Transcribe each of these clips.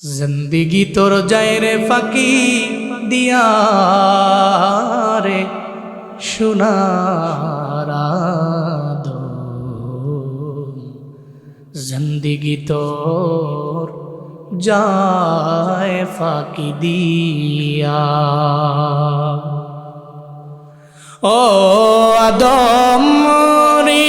জিন্দিগি তোর যায় রে ফাঁকি দিয়া রে সোনার আদম। জিন্দিগি তোর যায় ফাঁকি দিয়া। ও আদম রে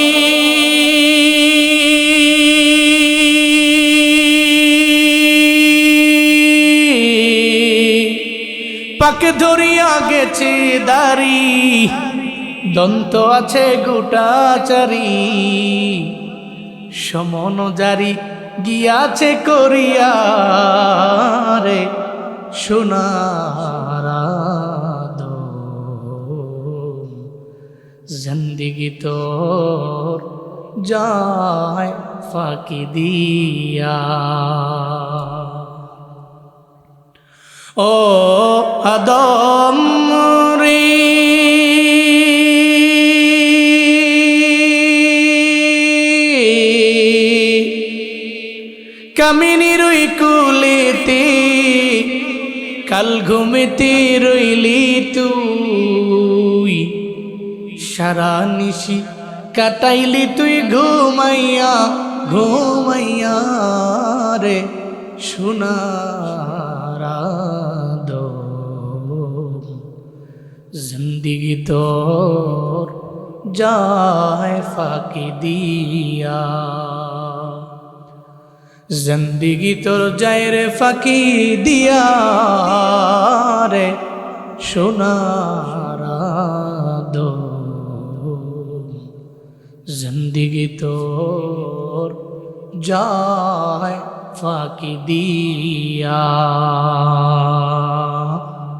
পাকে ধরিয়া গেছে দাড়ি, দন্ত আছে গোটাচারি, সমন জারি গিয়াছে করিয়া রে সোনার আদম। জিন্দিগি তোর যায় ফাঁকি দিয়া। ও আদম রে কামিনী রই কুলেতে কাল ঘুমেতে রইলি তুই, সারা নিশি কাটাইলি তুই ঘুমাইয়া ঘুমাইয়া রে সোনার আদম। জিন্দিগি তোর যায় ফাঁকি দিয়া। জিন্দিগি তোর যায় রে ফাঁকি দিয়া রে সোনার আদম। জিন্দিগি তোর যায় ফাঁকি দিয়া।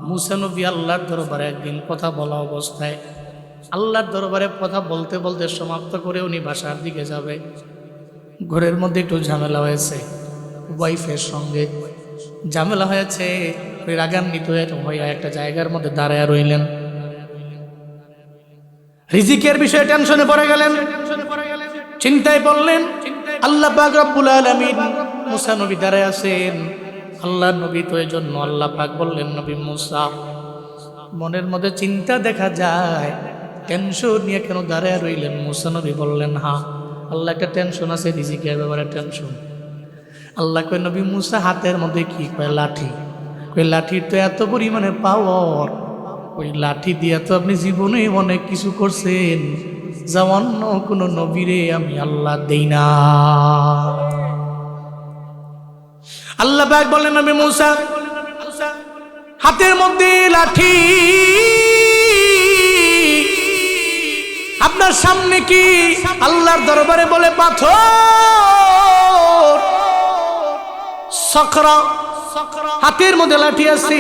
মুসা নবী আল্লাহর দরবারে একদিন কথা বলা অবস্থায়, আল্লাহর দরবারে কথা বলতে বলতে সমাপ্ত করে উনি বাসার দিকে যাবে। ঘরের মধ্যে একটু ঝামেলা হয়েছে, ওয়াইফের সঙ্গে ঝামেলা হয়েছে। রাগান্বিত হয়ে একটা জায়গার মধ্যে দাঁড়ায় রইলেন। রিজিকের বিষয়ে টেনশনে পড়ে গেলেন, চিন্তায় পড়লেন। আল্লাহ পাক রব্বুল আলামিন, মুসা নবী দাঁড়ায় আছেন। আল্লাহ নবী তো এই জন্য আল্লাহ পাক বললেন, নবী মুসা, মনের মধ্যে চিন্তা দেখা যায়, টেনশন নিয়ে কেন দাঁড়ায় রইলেন? মুসা নবী বললেন, হ্যাঁ আল্লাহ একটা টেনশন আছে, রিজিকের ব্যাপারে টেনশন। আল্লাহ কয়, নবী মুসা হাতের মধ্যে কি? কয় লাঠি। কয় লাঠির তো এত পরিমাণে পাওয়ার, ওই লাঠি দিয়ে তো আপনি জীবনে অনেক কিছু করছেন, যা অন্য কোনো নবীরে আমি আল্লাহ দেই না। আল্লাহ পাক বললেন, নবী মুসা হাতের মধ্যে লাঠি, আপনার সামনে কি আল্লাহর দরবারে বলে পাথর? সখরা হাতের মধ্যে লাঠি আছে,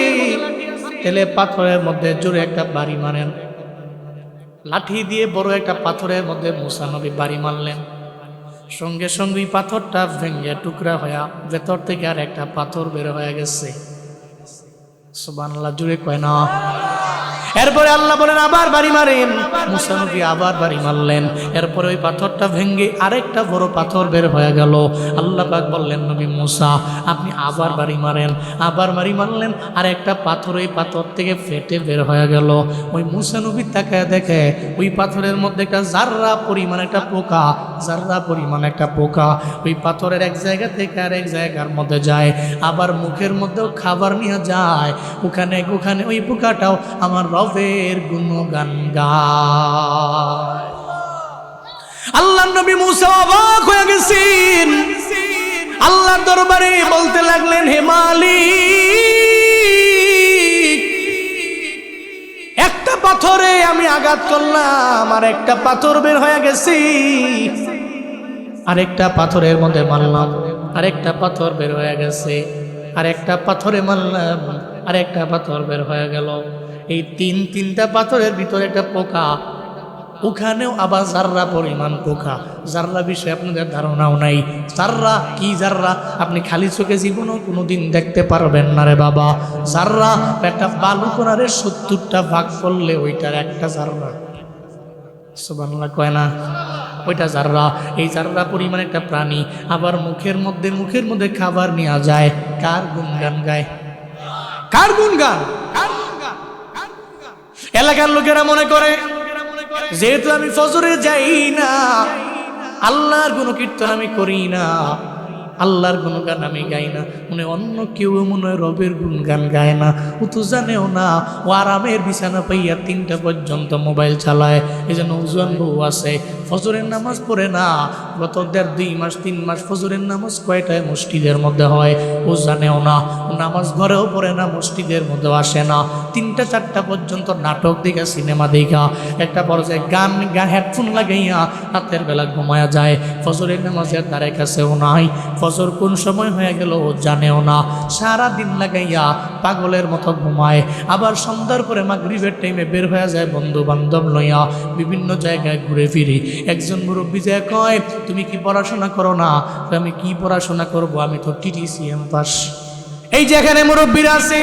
তেলে পাথরের মধ্যে জোরে একটা বাড়ি মারেন। লাঠি দিয়ে বড় একটা পাথরের মধ্যে মুসা নবী বাড়ি মারলেন। সঙ্গে সঙ্গে পাথরটা ভেঙে টুকরা হয়ে ভেতর থেকে আর একটা পাথর বের হয়ে গেছে। সুবহানাল্লাহ, জোরে কয় না। এরপরে আল্লাহ বলেন, আবার বাড়ি মারেন। মুসা নবী আবার বাড়ি মারলেন। এরপরে ওই পাথরটা ভেঙে আরেকটা বড় পাথর বের হয়ে গেল। আল্লাহ পাক বললেন, নবী মুসা আপনি আবার বাড়ি মারেন। আবার বাড়ি মারলেন, আর একটা পাথর ওই পাথর থেকে ফেটে বের হয়ে গেল। ওই মুসা নবী তাকায় দেখে ওই পাথরের মধ্যে একটা জাররা পরিমাণ একটা পোকা, জাররা পরিমাণ একটা পোকা ওই পাথরের এক জায়গা থেকে আরেক জায়গার মধ্যে যায়, আবার মুখের মধ্যেও খাবার নিয়ে যায়। ওখানে ওখানে ওই পোকাটাও আমার রবের গুণগান গায়। আল্লাহর নবী মুসা অবাক হয়ে গেছেন। আল্লাহর দরবারে বলতে লাগলেন, হে মালিক, একটা পাথরে আমি আঘাত করলাম, আর একটা পাথর বের হয়ে গেছে। আরেকটা পাথরের মধ্যে মারলাম, আরেকটা পাথর বের হয়ে গেছে। আরেকটা পাথরে মারলাম, আরেকটা পাথর বের হয়ে গেল। এই তিনটা পাথরের ভিতরে একটা পোকা, ওখানেও আবার জাররা পরিমাণ পোকা। জাররা বিষয়ে আপনাদের ধারণাও নাই। জাররা কি? জাররা আপনি খালি চোখে জীবনেও কোনোদিন দেখতে পারবেন না রে বাবা। জাররা একটা বালু কোনারে 70টা ভাগ করলে ওইটার একটা জাররা। সুবহানাল্লাহ কয় না? ওইটা জাররা, এই জাররা পরিমাণ একটা প্রাণী, আবার মুখের মধ্যে খাবার নেওয়া যায়। কার গুণগান গায়? কার গুণগান? এলাকার লোকেরা মনে করে যেহেতু আমি ফজরে যাই না, আল্লাহর গুণকীর্তন আমি করি না, আল্লাহর গুণগান আমি গাই না, মনে অন্য কেউ মনে হয় রবের গুণগান গায় না। ও তো জানেও না, ও আরামের বিছানা পাইয়া 3টা পর্যন্ত মোবাইল চালায়। এই জন্য উজওয়ান বউ আছে, ফজরের নামাজ পড়ে না। গত 1.5-2 মাস 3 মাস ফজরের নামাজ কয়টায় মসজিদের মধ্যে হয় ও জানেও না। ও নামাজ ঘরেও পড়ে না, মসজিদের মধ্যেও আসে না। 3টা-4টা পর্যন্ত নাটক দেখা, সিনেমা দেখা, একটা পর্যায়ে গান হেডফোন লাগাইয়া রাতের বেলা ঘুমায়া যায়। ফজরের নামাজের দ্বারে কাছেও নাই, ফজর কোন সময় হয়ে গেল ও জানেও না। সারা দিন লাগাইয়া পাগলের মতো ঘুমায়। আবার সন্ধ্যার পরে মাগরিবের টাইমে বের হয়ে যায় বন্ধু বান্ধব লইয়া, বিভিন্ন জায়গায় ঘুরে ফিরি। একজন মুরব্বী যে কয়, তুমি কি পড়াশোনা করো না? আমি কি পড়াশোনা করব, আমি তো TTCM পাস। এই যে এখানে মুরব্বীরা আছে,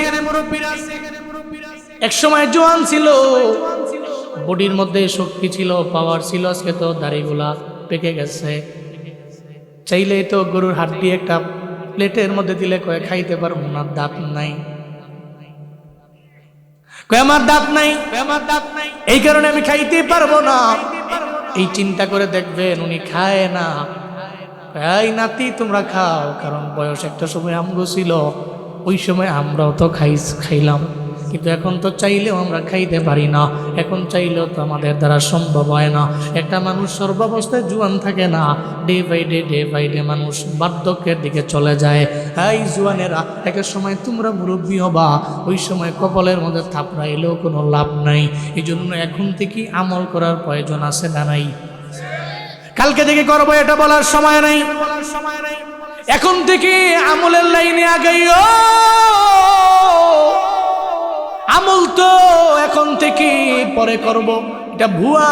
এক সময় জোয়ান ছিল, বডির মধ্যে শক্তি ছিল, পাওয়ার ছিল। আজকে তো দাড়িগুলা পেকে গেছে। চাইলে তো গরুর হাড্ডি একটা প্লেটের মধ্যে দিলে কয়ে খাইতে পারবো না, দাঁত নাই। আমার দাঁত নাই, এই কারণে আমি খাইতে পারবো না। এই চিন্তা করে দেখবেন উনি খায় না। এই নাতি তোমরা খাও, কারণ বয়স একটা সময় আমগো ছিল, ওই সময় আমরাও তো খাইলাম, কিন্তু এখন তো চাইলেও আমরা খাইতে পারি না। এখন চাইলেও তো আমাদের দ্বারা সম্ভব হয় না। একটা মানুষ সর্বাবস্থায় জোয়ান থাকে না, ডে বাই ডে মানুষ বার্ধক্যের দিকে চলে যায়। এই জোয়ানেরা, একটা সময় তোমরা মুরব্বী হবা, ওই সময় কপালের মধ্যে থাপড়াইলেও কোনো লাভ নাই। এই জন্য এখন থেকে আমল করার প্রয়োজন আছে না নাই? কালকে থেকে করবো এটা বলার সময় নাই, এখন থেকে আমলের লাইনে আগাইও। আমল তো এখন থেকে পরে করব, এটা ভুয়া,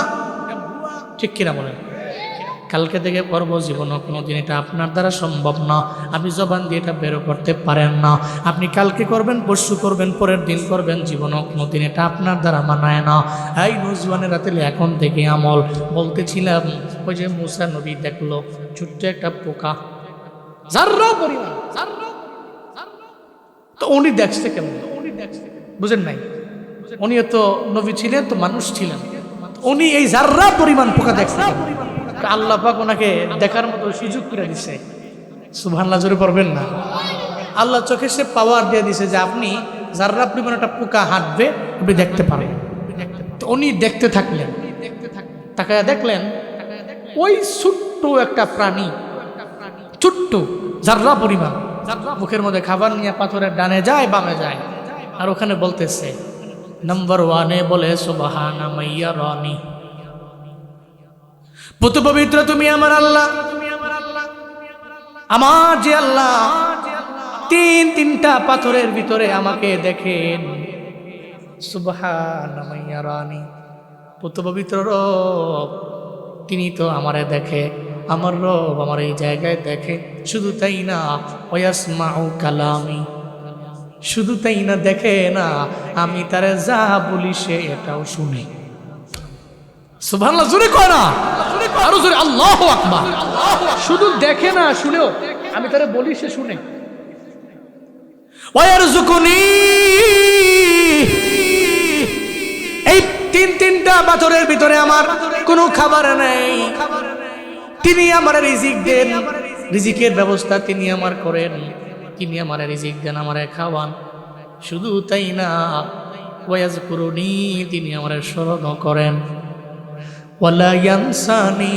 ঠিক কিনা বলেন? কালকে থেকে করবো, জীবনও কোনোদিন এটা আপনার দ্বারা সম্ভব না। আপনি জবান দিয়ে এটা বেরো করতে পারেন না। আপনি কালকে করবেন, পরশু করবেন, পরের দিন করবেন, জীবনও কোনোদিন এটা আপনার দ্বারা মানায় না। এই নজওয়ানের রাতে এখন থেকে আমল। বলতেছিলাম, ওই যে মুসা নবী দেখলো ছোট্ট একটা পোকা, জাররা পরিমাণ, তো উনি দেখছে কেমন, বুঝেন নাই? উনিও তো নবী ছিলেন, তো মানুষ ছিলেন, উনি এই জাররা পরিমাণ পোকা দেখছে। আল্লাহ পাক ওনাকে দেখার মতো সুযোগ করে দিছে। সুবহানাল্লাহ জোরে পড়বেন না? আল্লাহ চোখে সে পাওয়ার দিয়ে দিছে যে আপনি জাররা পরিমাণ একটা পোকা হাঁটবে, আপনি দেখতে পারেন। তো উনি দেখতে থাকলেন, তাকায়া দেখলেন ওই ছোট্ট একটা প্রাণী, ছোট্ট জাররা পরিমাণ, মুখের মধ্যে খাবার নিয়ে পাথরের ডানে যায়, বামে যায়, আর ওখানে বলতেছে নাম্বার 1-এ বলে সুবহানা মাইয়া রানি, পুত পবিত্র তুমি আমার আল্লাহ, আমার যে আল্লাহ 3টা পাথরের ভিতরে আমাকে দেখেন। সুবহানা মাইয়া রানি, পুত পবিত্র রব তিনি তো আমারে দেখে, আমার রব আমার এই জায়গায় দেখে। শুধু তাই না, ওয়াসমাউ কালামি, শুধু তাই না, দেখে না, আমি তারে যা বলি সে এটাও শুনে। সুবহানাল্লাহ জোরে কয় না, আরো জোরে আল্লাহু আকবার। শুধু দেখে না, শুনেও, আমি তারে বলি সে শুনে। ওয়ারযুকুনি, এই 3টা পাথরের ভিতরে আমার কোনো খাবার নেই, তিনি আমার রিজিক দেন, রিজিকের ব্যবস্থা তিনি আমার করেন, তিনি আমার রিজিক দেন, আমারে খাওয়ান। শুধু তাই না, ওয়াজকুরুনি, তিনি আমার স্মরণ করেন, ওয়ালা ইয়ানসানি,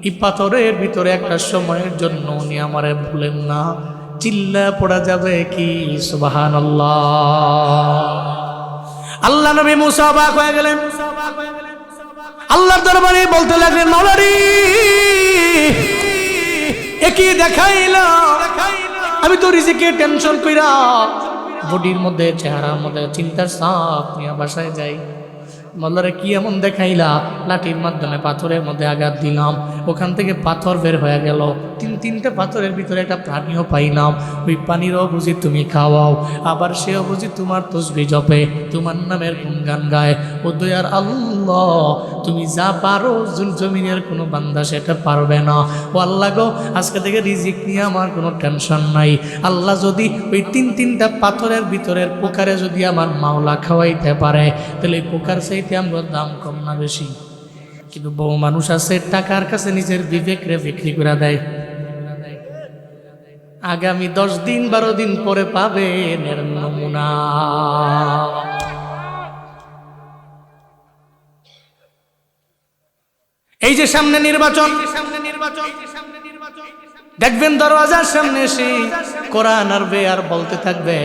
এই পাথরের ভিতরে একটা সময়ের জন্য উনি আমারে ভুলেন না। চিল্লা পড়া যাবে কি সুবহানাল্লাহ। আল্লাহ নবী মুসা অবাক হয়ে গেলেন, আল্লাহর দরবারে বলতে লাগলেন, মাওলারি একই দেখাইলা, আমি তো রিজিকে টেনশন কইরা বডির মধ্যে, চেহারার মধ্যে চিন্তার ছাপ নিয়ে বাসায় যাই, মোল্লারে কি এমন দেখাইলা? লাঠির মাধ্যমে পাথরের মধ্যে আঘাত দিলাম, ওখান থেকে পাথর বের হয়ে গেল, তিনটা পাথরের ভিতরে একটা পানিও পাইলাম, ওই পানিরও বুঝি তুমি খাওয়াও, আবার সেও বুঝি তোমার তসবিহ জপে, তোমার নামের গুণগান গায়। ও দয়ার আল্লাহ, তুমি যা পারো জমিনের কোনো বান্দা সেটা পারবে না। ও আল্লাহ গো, আজকে থেকে রিজিক নিয়ে আমার কোনো টেনশন নাই। আল্লাহ যদি ওই তিনটা পাথরের ভিতরের পোকারে যদি আমার মাওলা খাওয়াইতে পারে, তাহলে এই পোকার চাইতে আমার দাম কম না বেশি? কিন্তু বহু মানুষ আছে টাকার কাছে নিজের বিবেকরে বিক্রি করে দেয়। আগামী 10 দিন 12 দিন পরে পাবেন এর নমুনা। এই যে সামনে নির্বাচন, দেখবেন দরওয়াজার সামনে এসে কোরআন আরবে আর বলতে থাকবে,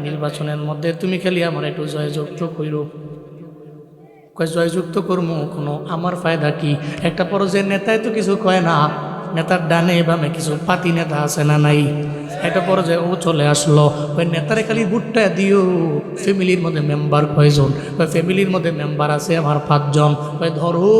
নির্বাচনের মধ্যে তুমি খালি আমার একটু জয়যুক্ত কইরো। জয়যুক্ত করবো কোনো আমার ফায়দা কি? একটা পর্যায়ে নেতায় তো কিছু কয় না, নেতার ডানে বামে কিছু পাতি নেতা আছে না নাই? একটা পর্যায়ে ও চলে আসলো, ওই নেতারে খালি ভোটটা দিও। ফ্যামিলির মধ্যে মেম্বার কয়জন? ওই ফ্যামিলির মধ্যে মেম্বার আছে আমার 5 জন। ওই ধরো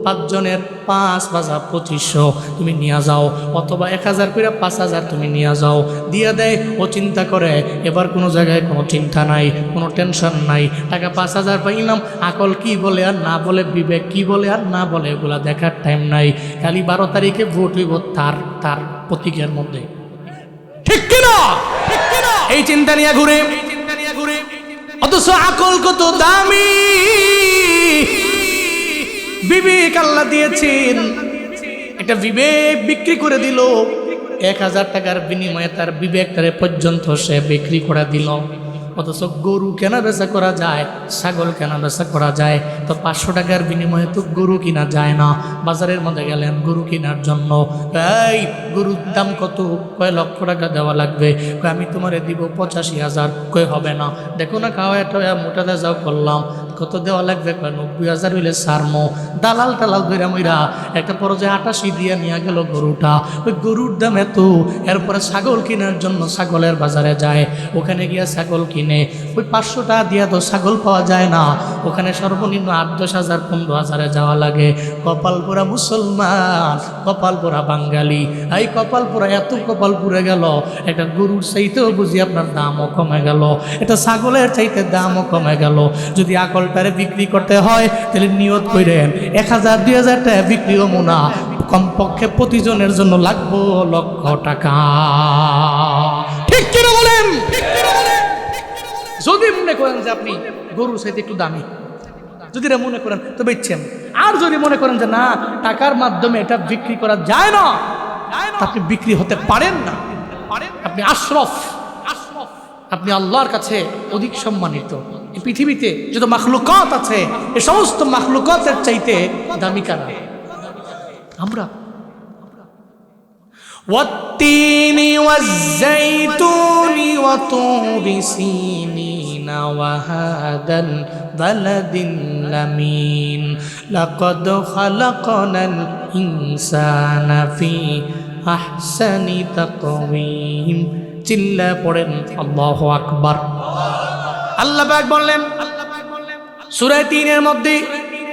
5 জনের 5 5 2500 তুমি নিয়ে যাও, অথবা 1000 করে 5000 তুমি নিয়ে যাও, দিয়ে দেয়। ও চিন্তা করে এবার কোনো জায়গায় কোনো চিন্তা নাই, কোনো টেনশন নাই, টাকা 5000 পাইলাম, আকল কি বলে আর না বলে, বিবেক কি বলে আর না বলে, এগুলা দেখার টাইম নাই। খালি 12 তারিখে ভোট হইব তার প্রতীকের মধ্যে, ঠিক কিনা? এই চিন্তা নিয়ে ঘুরে, অথচ আকল কত দামি, বিবেক আল্লাহ দিয়েছেন। এটা বিবেক বিক্রি করে দিল 1000 টাকার বিনিময়ে, তার বিবেকটারে পর্যন্ত সে বিক্রি করে দিল। অথচ গরু কেনা বেচা করা যায়, ছাগল কেনা বেচা করা যায়, তো 500 টাকার বিনিময়ে তো গরু কিনা যায় না। বাজারের মধ্যে গেলেন গরু কেনার জন্য, এই গরুর দাম কত? কয় লক্ষ টাকা দেওয়া লাগবে। কয় আমি তোমারে দিব 85,000। কয় হবে না, দেখো না খাওয়া টাওয়া মোটাতে যাও করলাম, কত দেওয়া লাগবে? কয় 90,000 হইলে সারমো। দালাল ধরে মইরা একটা পর্যায়ে 88 দিয়ে নিয়ে গেল গরুটা। ওই গরুর দাম এত, এরপরে ছাগল কেনার জন্য ছাগলের বাজারে যায়, ওখানে গিয়া ছাগল কিনে, ওই 500 টাকা দিয়া তো ছাগল পাওয়া যায় না, ওখানে সর্বনিম্ন 8-10,000 15,000 যাওয়া লাগে। কপাল পোড়া মুসলমান, কপাল পোড়া বাঙালি, এই কপাল পোড়া এত কপাল পুড়ে গেল, একটা গরুর চাইতেও বুঝি আপনার দামও কমে গেল, এটা ছাগলের চাইতে দামও কমে গেল। যদি আকলটারে বিক্রি করতে হয় তাহলে নিয়ত করেন 1000-2000 টাকা বিক্রি হবো না, কমপক্ষে প্রতিজনের জন্য লাগবো লক্ষ টাকা, ঠিক কিনা বলেন? যদি মনে করেন যে আপনি গরুর চাইতে একটু দামি, যদি মনে করেন তো বেচছেন, আর যদি মনে করেন যে না টাকার মাধ্যমে এটা বিক্রি করা যায় না, আপনি বিক্রি হতে পারেন না, আপনি আশরফ, আপনি আল্লাহর কাছে অধিক সম্মানিত। এই পৃথিবীতে যত মাখলুকাত আছে, এই সমস্ত মাখলুকাতের চাইতে দামি কারা? আমরা। والتين والزيتون وطور سينين وهذا البلد الأمين لقد خلقنا الإنسان في أحسن تقويم। চিল্লা পড়েন আল্লাহু আকবার। আল্লাহ পাক বললেন সূরা 3-এর মধ্যে,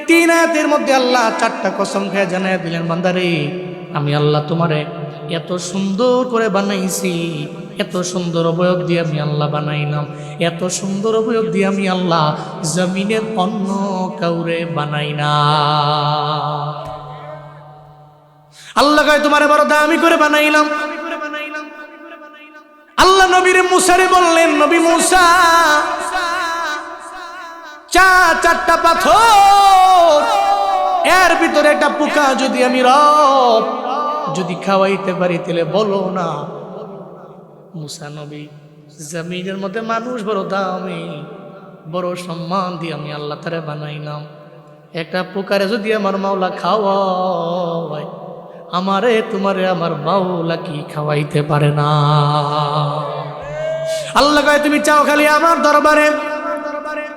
3 আয়াতের মধ্যে আল্লাহ 4টা কসম খেয়ে জানায় দিলেন, বান্দারে আমি আল্লাহ তোমারে এত সুন্দর করে বানাইছি, এত সুন্দর অবয়ব দিয়ে আমি আল্লাহ বানাইলাম, এত সুন্দর অবয়ব দিয়ে আমি আল্লাহ জমিনের অন্য কাউরে বানাই না। আল্লাহ কয় তোমারে বড় দামি করে বানাইলাম। আল্লাহ নবীর মুসারে বললেন, নবী মুসা 4টা পাথর, এর ভিতরে একটা পোকা যদি আমি রব যদি খাওয়াইতে পারি তাহলে বলো না। মুসা নবী জমিনের মধ্যে মানুষ বড় দামি, বড় সম্মান দিয়ে আমি আল্লাহ তারে বানাইলাম, একটা পোকারে যদি আমার মাওলা খাওয়ায়, আমারে তোমারে আমার মাওলা কি খাওয়াইতে পারে না? আল্লাহ কয় তুমি চাও খালি আমার দরবারে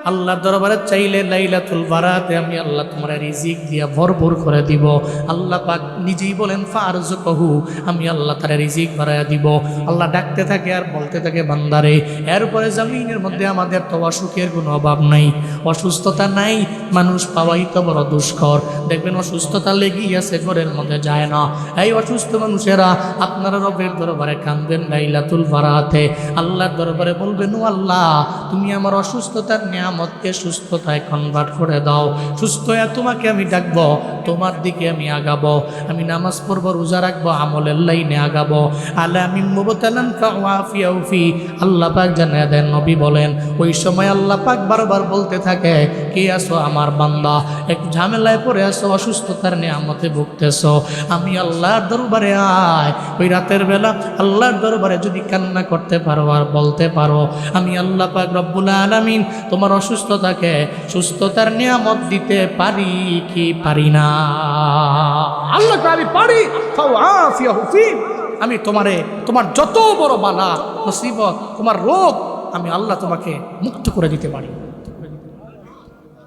আল্লাহর দরবারে চাইলে লাইলাতুল বারাতে আমি আল্লাহ তোমার রিজিক দিয়া ভরপুর করে দিব। আল্লাহ পাক নিজেই বলেন ফারজুকহু, আমি আল্লাহ তার রিজিক বাড়ায়া দিব। আল্লাহ ডাকতে থাকে আর বলতে থাকে বান্দারে। এরপরে জমিনের মধ্যে আমাদের তো অসুখের কোনো অভাব নাই, অসুস্থতা নাই, মানুষ পাওয়াই তো বড় দুষ্কর। দেখবেন অসুস্থতা লেগেই আছে, ঘরের মধ্যে যায় না। এই অসুস্থ মানুষেরা আপনারা রবের দরবারে কাঁদবেন লাইলাতুল বারাতে, আল্লাহর দরবারে বলবেন ও আল্লাহ তুমি আমার অসুস্থতার নিয়ামতকে সুস্থতায় কনভার্ট করে দাও। সুস্থ হয়ে তোমাকে আমি ডাকবো, তোমার দিকে আমি আগাবো, আমি নামাজ পড়বো, রোজা রাখবো, আমলের লাইনে আগাবো। আল্লাহ আমি মুবতালান ফাওয়াফিয়াউফি, আল্লাহ পাক জানিয়ে দেন, নবী বলেন ওই সময় আল্লাহ পাক বারবার বলতে থাকে কে আসো আমার বান্দা, এক ঝামেলায় পড়ে আসো, অসুস্থতার নিয়ামতে ভুগতেছো, আমি আল্লাহর দরবারে আয়। ওই রাতের বেলা আল্লাহর দরবারে যদি কান্না করতে পারো আর বলতে পারো আমি আল্লাহ পাক রব্বুল আলামিন তোমার অসুস্থতাকে সুস্থতার নিয়ামত দিতে পারি কি পারি না? আল্লাহ আমি পারি, আমি তোমারে তোমার যত বড় বালা মুসিবত, তোমার রোগ, আমি আল্লাহ তোমাকে মুক্ত করে দিতে পারি।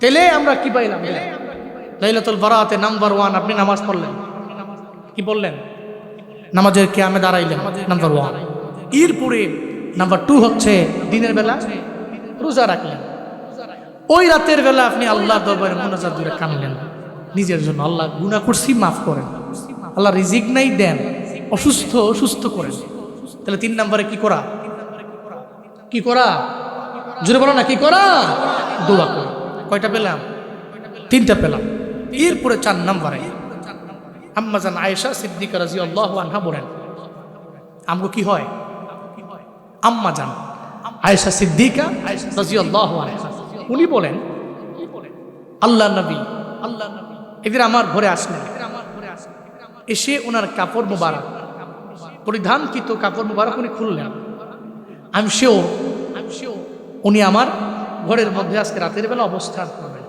তাহলে আমরা কি পাইলাম? লাইলাতুল বারাতে নাম্বার 1 আপনি নামাজ পড়লেন, কি বললেন? নামাজের কিয়ামে দাঁড়াইলেন, নাম্বার 1। এরপরে নাম্বার 2 হচ্ছে দিনের বেলা রোজা রাখলেন। ওই রাতের বেলা আপনি আল্লাহর দরবারে মুনাজাত করে কাঁদলেন নিজের জন্য, আল্লাহ গুনাহ করছি মাফ করেন, আল্লাহ রিজিক নাই দেন, অসুস্থ করেন। তাহলে 3 নম্বরে কি করা? কি করা? জোরে বলো না, কি করা? দোয়া করা। কয়টা পেলাম? 3টা পেলাম। এরপরে 4 নম্বরে আম্মা জান আয়েশা সিদ্দিকা রাদিয়াল্লাহু আনহা বলেন, আমগো কি হয়? আম্মা জান আয়েশা সিদ্দিকা রাদিয়াল্লাহু আনহা উনি বলেন আল্লাহ নবী একদিন আমার ঘরে আসলেন, এসে ওনার কাপড় মুবারক, পরিধানকৃত কাপড় মুবারক উনি খুললেন। আমি শিওর উনি আমার ঘরের মধ্যে আজকে রাতের বেলা অবস্থান করবেন,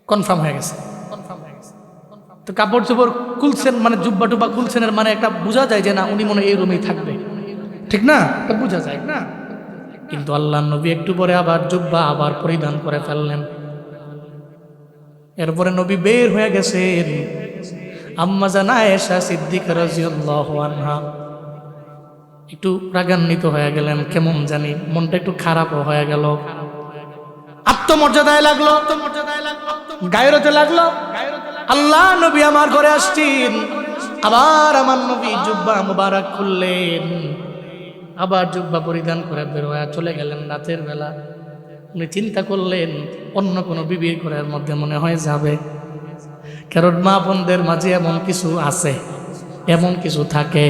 কনফার্ম হয়ে গেছে। তো কাপড় চোপড় খুলছেন মানে জুব্বা টুব্বা খুলছেন, এর মানে একটা বোঝা যায় যে না উনি মনে এই রুমেই থাকবে, ঠিক না? এটা বোঝা যায় না? কিন্তু আল্লাহ নবী একটু পরে আবার জুব্বা আবার পরিধান করে ফেললেন। এরপরে নবী বের হয়ে গেছেন। আম্মা জান আয়েশা সিদ্দিকা রাদিয়াল্লাহু আনহা একটু রাগান্বিত হয়ে গেলেন, কেমন জানি মনটা একটু খারাপও হয়ে গেল, আত্মমর্যাদায় লাগলো, গায়রতে লাগলো। আল্লাহ নবী আমার ঘরে আসছেন, আবার আমার নবী জুব্বা মুবারক খুললেন, আবার জুব্বা পরিধান করে বের হয়ে চলে গেলেন রাতের বেলা। উনি চিন্তা করলেন অন্য কোনো বিবির ঘরের মধ্যে মনে হয় যাবে, কারণ মা বোনদের মাঝে এমন কিছু আছে, এমন কিছু থাকে,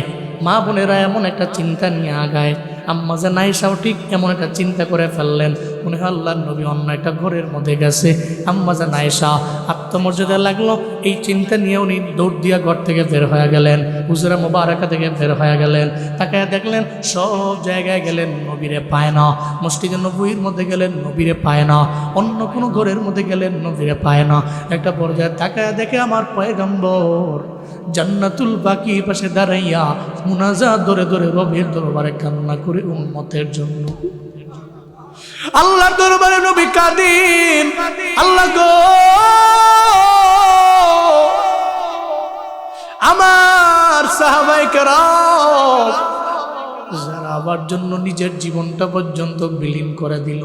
মা বোনেরা এমন একটা চিন্তা নিয়ে আগায়। আম্মা জান আয়েশাও ঠিক এমন একটা চিন্তা করে ফেললেন, মনে হয় আল্লাহর নবী অন্য একটা ঘরের মধ্যে গেছে। আম্মা জান আয়েশা আত্মমর্যাদা লাগলো, এই চিন্তা নিয়ে উনি দৌড় দিয়া ঘর থেকে বের হয়ে গেলেন, হুজুরা মুবারাকা থেকে বের হয়ে গেলেন। তাকায় দেখলেন সব জায়গায় গেলেন, নবীরে পায় না। মসজিদে নববীর মধ্যে গেলেন, নবীরে পায় না। অন্য কোনো ঘরের মধ্যে গেলেন, নবীরে পায় না। একটা পর্যায়ে তাকায় দেখে আমার পয়গম্বর জান্নাতুল বাকি পাশে দাঁড়াইয়া মুনাজাত ধরে ধরে রবের দরবারে কান্না করে উম্মতের জন্য। আল্লাহর দরবারে নবী কাঁদেন, আল্লাহ গো আমার সাহাবায়ে কেরাম যারা আমার জন্য নিজের জীবনটা পর্যন্ত বিলীন করে দিল,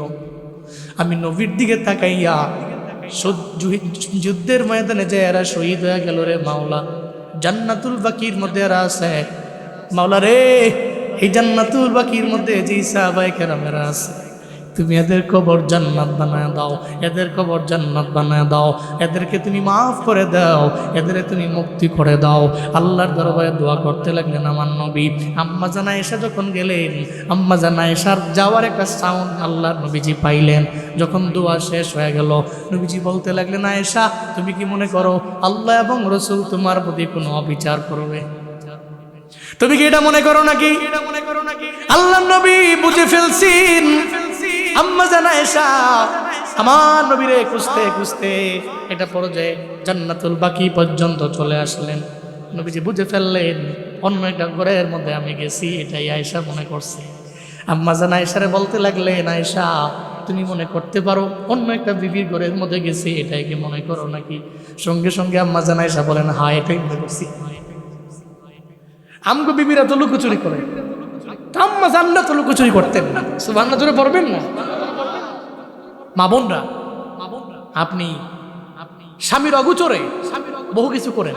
আমি নবীর দিকে তাকাইয়া যুদ্ধের ময়দানে যে এরা শহীদ হয়ে গেল রে মাওলা, জান্নাতুল বাকির মধ্যে এরা আছে মাওলা রে, এই জান্নাতুল বাকির মধ্যে যে সাহাবায়ে কেরামেরা আছে, তুমি এদের কবর জান্নাত বানায় দাও, এদের কবর জান্নাত বানায় দাও, এদেরকে তুমি মাফ করে দাও, এদের তুমি মুক্তি করে দাও। আল্লাহর দরবারে দোয়া করতে লাগলেন আমার নবী। আম্মা জান আয়েশা যখন গেলেন, আম্মা জান আয়েশার যাওয়ার একটা সাউন্ড আল্লাহর নবীজি পাইলেন। যখন দোয়া শেষ হয়ে গেল, নবীজি বলতে লাগলেন, আয়েশা তুমি কি মনে করো আল্লাহ এবং রাসূল তোমার প্রতি কোনো অবিচার করবে? তুমি কি এটা মনে করো নাকি? আল্লাহর নবী বুঝে ফেলছেন আম্মা জান আয়েশা আমার নবীরে খুঁজতে খুঁজতে এটা পর্যায়ে জান্নাতুল বাকি পর্যন্ত চলে আসলেন। নবীজি বুঝে ফেললেন অন্য একটা ঘরের মধ্যে আমি গেছি, এটাই আয়েশা মনে করছে। আম্মা জান আয়েশারে বলতে লাগলেন, আয়েশা তুমি মনে করতে পারো অন্য একটা বিবির ঘরের মধ্যে গেছি, এটাই কি মনে করো নাকি? সঙ্গে সঙ্গে আম্মা জান আয়েশা বলেন, হ্যাঁ এটাই মনে করছি। আমগো বিবিরা তো লুকোচুরি করে, আম্মা জানরা তো লুকোচুরি করতেন না। সুবহানাল্লাহ জোরে পড়বেন না? মা বোনরা, আপনি স্বামীর অগোচরে বহু কিছু করেন,